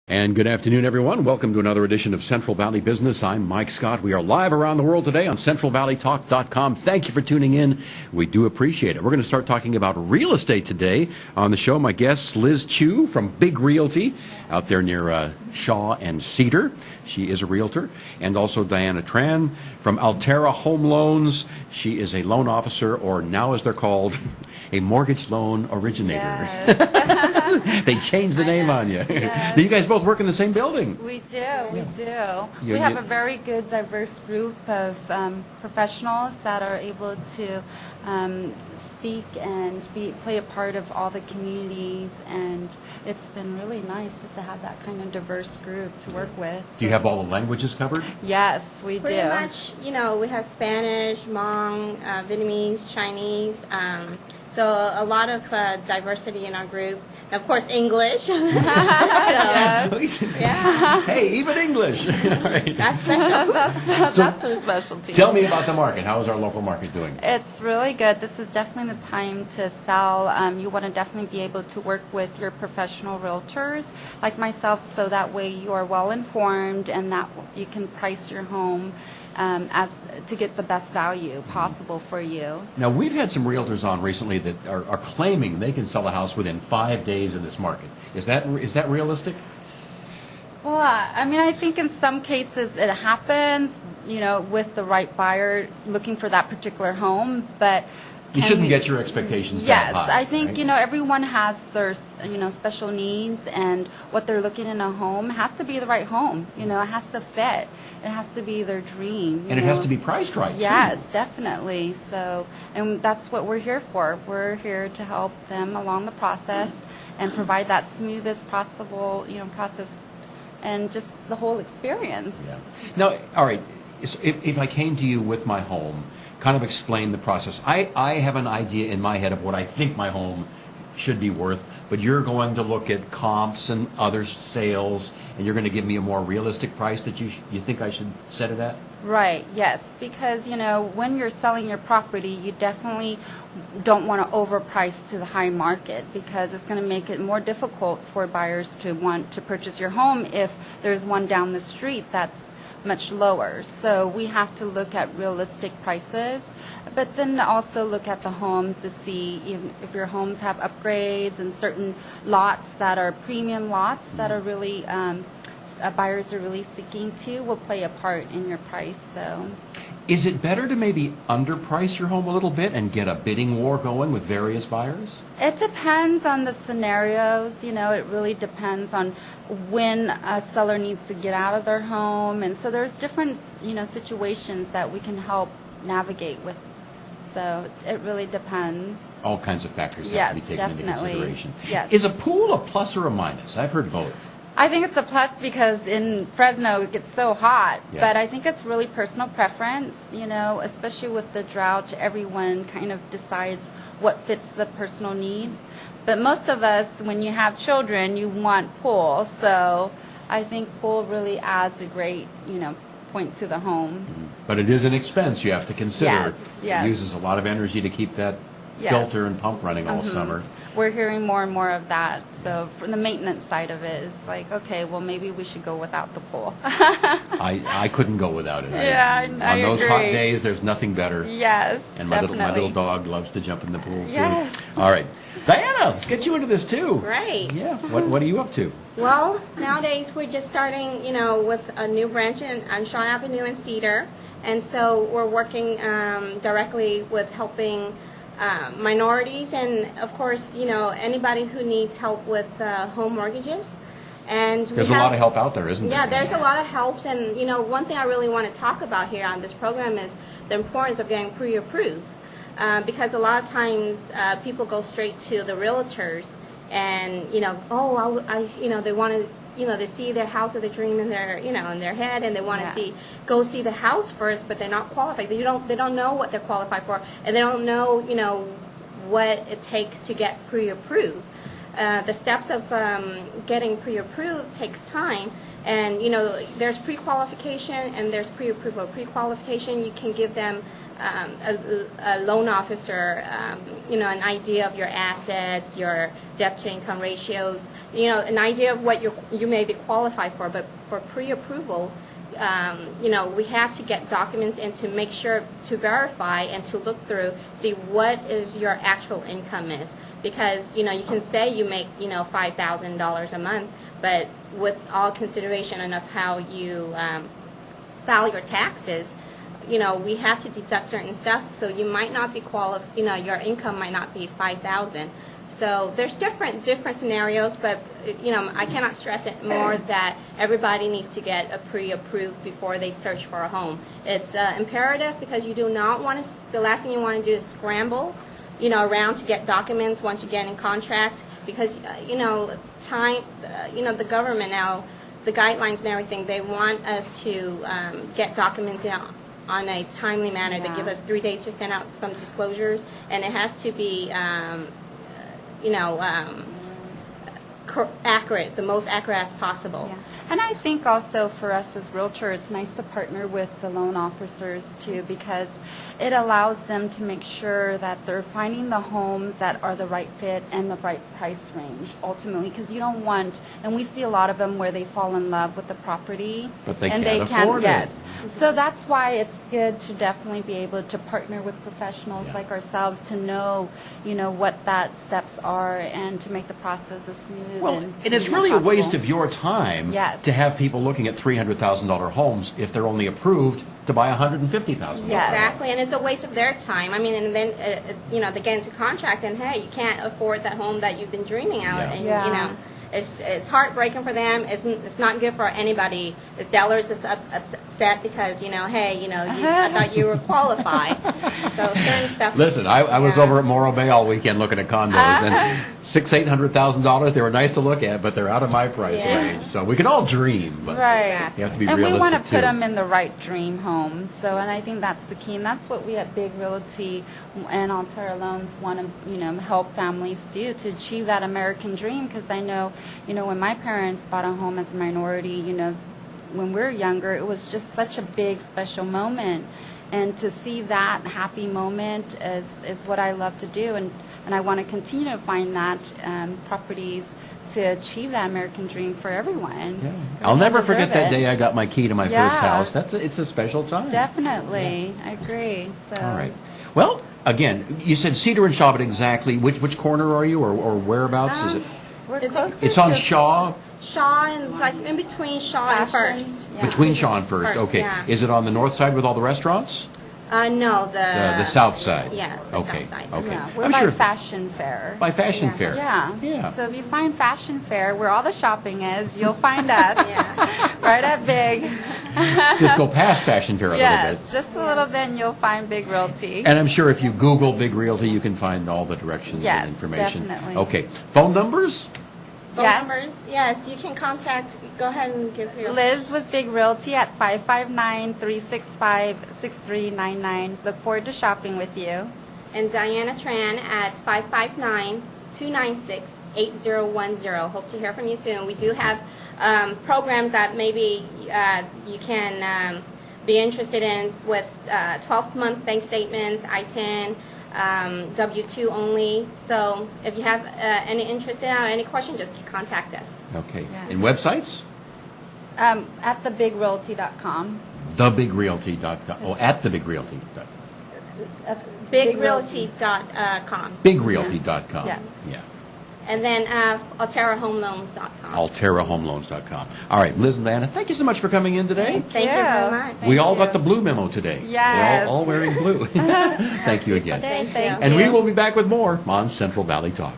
And good afternoon, everyone. Welcome to another edition of Central Valley Business. I'm Mike Scott. We are live around the world today on CentralValleyTalk.com. Thank you for tuning in. We do appreciate it. We're going to start talking about real estate today. On the show, my guest, Liz Chu from Big Realty out there near Shaw and Cedar. She is a realtor. And also Diana Tran from Alterra Home Loans. She is a loan officer, or now as they're called, a mortgage loan originator. Yes. They changed the name on you. Yes. You guys both work in the same building. We do. We have a very good, diverse group of professionals that are able to speak and play a part of all the communities, and it's been really nice just to have that kind of diverse group to work with. Do you have all the languages covered? Yes, we do. Pretty much, we have Spanish, Hmong, Vietnamese, Chinese, so a lot of diversity in our group. And of course, English. Yes. Yeah. Hey, even English. All right. That's special. That's our specialty. Tell me about the market. How is our local market doing? It's really good. This is definitely the time to sell. You want to definitely be able to work with your professional realtors like myself, so that way you are well informed and that you can price your home as to get the best value possible for you. Now, we've had some realtors on recently that are claiming they can sell a house within 5 days in this market. Is that realistic? Well, I think in some cases it happens, with the right buyer looking for that particular home, but You shouldn't get your expectations yes, that high. I think, right? Everyone has their, special needs, and what they're looking in a home has to be the right home. It has to fit. It has to be their dream. And it has to be priced right, Yes, too. definitely. So, and that's what we're here for. We're here to help them along the process and provide that smoothest possible, process and just the whole experience. Yeah. Now, all right, so if I came to you with my home, kind of explain the process. I have an idea in my head of what I think my home should be worth, but you're going to look at comps and other sales, and you're going to give me a more realistic price that you think I should set it at? Right, yes, because, when you're selling your property, you definitely don't want to overprice to the high market, because it's going to make it more difficult for buyers to want to purchase your home if there's one down the street that's much lower. So we have to look at realistic prices, but then also look at the homes to see if your homes have upgrades and certain lots that are premium lots that are really buyers are really seeking to will play a part in your price. So Is it better to maybe underprice your home a little bit and get a bidding war going with various buyers? it depends on the scenarios. It really depends on when a seller needs to get out of their home, and so there's different situations that we can help navigate with. So it really depends. All kinds of factors have Yes, to be taken definitely. into consideration. Yes. Is a pool a plus or a minus? I've heard both. I think it's a plus because in Fresno it gets so hot, Yeah. but I think it's really personal preference, especially with the drought. Everyone kind of decides what fits the personal needs. But most of us, when you have children, you want pool. So I think pool really adds a great, point to the home. But it is an expense you have to consider. Yes. It uses a lot of energy to keep that Yes. filter and pump running all summer. We're hearing more and more of that. So from the maintenance side of it, it's like, okay, well, maybe we should go without the pool. I couldn't go without it. Yeah, I On those hot agree. days, there's nothing better. Yes, And my definitely. little dog loves to jump in the pool, too. Yes. All right. Diana, let's get you into this, too. Right. Yeah. What are you up to? Well, nowadays we're just starting, with a new branch on Shaw Avenue in Cedar. And so we're working directly with helping minorities and, of course, anybody who needs help with home mortgages. And There's a lot of help out there, isn't there? Yeah, there's a lot of helps. And, one thing I really want to talk about here on this program is the importance of getting pre-approved. Because a lot of times people go straight to the realtors and, they want to, they see their house of the dream in their, in their head, and they want to go see the house first, but they're not qualified. They don't know what they're qualified for, and they don't know, what it takes to get pre-approved. The steps of getting pre-approved takes time. And, there's pre-qualification and there's pre-approval. Pre-qualification, you can give them a loan officer, an idea of your assets, your debt to income ratios, an idea of what you may be qualified for. But for pre-approval, we have to get documents in to make sure to verify and to look through, see what is your actual income is. Because, you can say you make, $5,000 a month, but with all consideration of how you file your taxes, we have to deduct certain stuff, so you might not be your income might not be $5,000. So there's different scenarios, but I cannot stress it more that everybody needs to get a pre-approved before they search for a home. It's imperative because you do not want to. The last thing you want to do is scramble, around to get documents once you get in contract, because time, the government now, the guidelines and everything, they want us to get documents in on a timely manner. They give us 3 days to send out some disclosures, and it has to be, accurate, the most accurate as possible. Yeah. And I think also for us as realtor, it's nice to partner with the loan officers too, because it allows them to make sure that they're finding the homes that are the right fit and the right price range ultimately, because you don't want, and we see a lot of them where they fall in love with the property But they and can't they afford it. yes. So that's why it's good to definitely be able to partner with professionals like ourselves to know, what that steps are and to make the process as smooth. Well, and it's really a waste of your time to have people looking at $300,000 homes if they're only approved to buy $150,000. Yes. Exactly, and it's a waste of their time. I mean, and then they get into contract, and hey, you can't afford that home that you've been dreaming out, and it's heartbreaking for them. It's not good for anybody. The sellers is upset because I thought you were qualified. So certain stuff. Listen, I was over at Morro Bay all weekend looking at condos, and $600,000-$800,000. They were nice to look at, but they're out of my price range. So we can all dream, but right. you have to be and realistic we want to too. put them in the right dream home. So, and I think that's the key, and that's what we at Big Realty and Alterra Loans want to, help families do to achieve that American dream. Because I know, when my parents bought a home as a minority, when we were younger, it was just such a big, special moment. And to see that happy moment is what I love to do. And I want to continue to find that properties to achieve that American dream for everyone. Yeah. I'll never deserve forget that it. day I got my key to my first house. It's a special time. Definitely. I agree. So. All right. Well, again, you said Cedar and Shaw, but exactly which corner are you, or whereabouts is it? We're It's close It's to on Shaw, Shaw, and it's like in between Shaw and Fashion. First. Yeah. between Shaw and First. First, Okay. yeah. Is it on the north side with all the restaurants? No, The south side. Yeah, the Okay. south side. Okay. Yeah, we're I'm by sure Fashion Fair. by Fashion Yeah. Fair. Yeah. Yeah. So if you find Fashion Fair, where all the shopping is, you'll find us. Yeah. Right at Big. Just go past Fashion Fair a little bit. Yes, just a little bit, and you'll find Big Realty. And I'm sure if you Google Big Realty, you can find all the directions Yes, and information. definitely. Okay. Phone numbers? Phone Yes. numbers? Yes, you can contact. Go ahead and give your. Liz with Big Realty at 559-365-6399. Look forward to shopping with you. And Diana Tran at 559-296-8010. Hope to hear from you soon. We do have programs that maybe you can be interested in with 12-month bank statements, I-10, W-2 only. So if you have any interest in any question, just contact us. Okay. Yes. And websites? At thebigrealty.com. Thebigrealty.com. Oh, at thebigrealty.com. BigRealty.com. Bigrealty.com. Yes. Yeah. And then AlterraHomeLoans.com. AlterraHomeLoans.com. All right, Liz and Diana, thank you so much for coming in today. Thank you very much. We all got the blue memo today. Yes. We're all wearing blue. Thank you again. Thank you. Thank And you. we will be back with more on Central Valley Talk.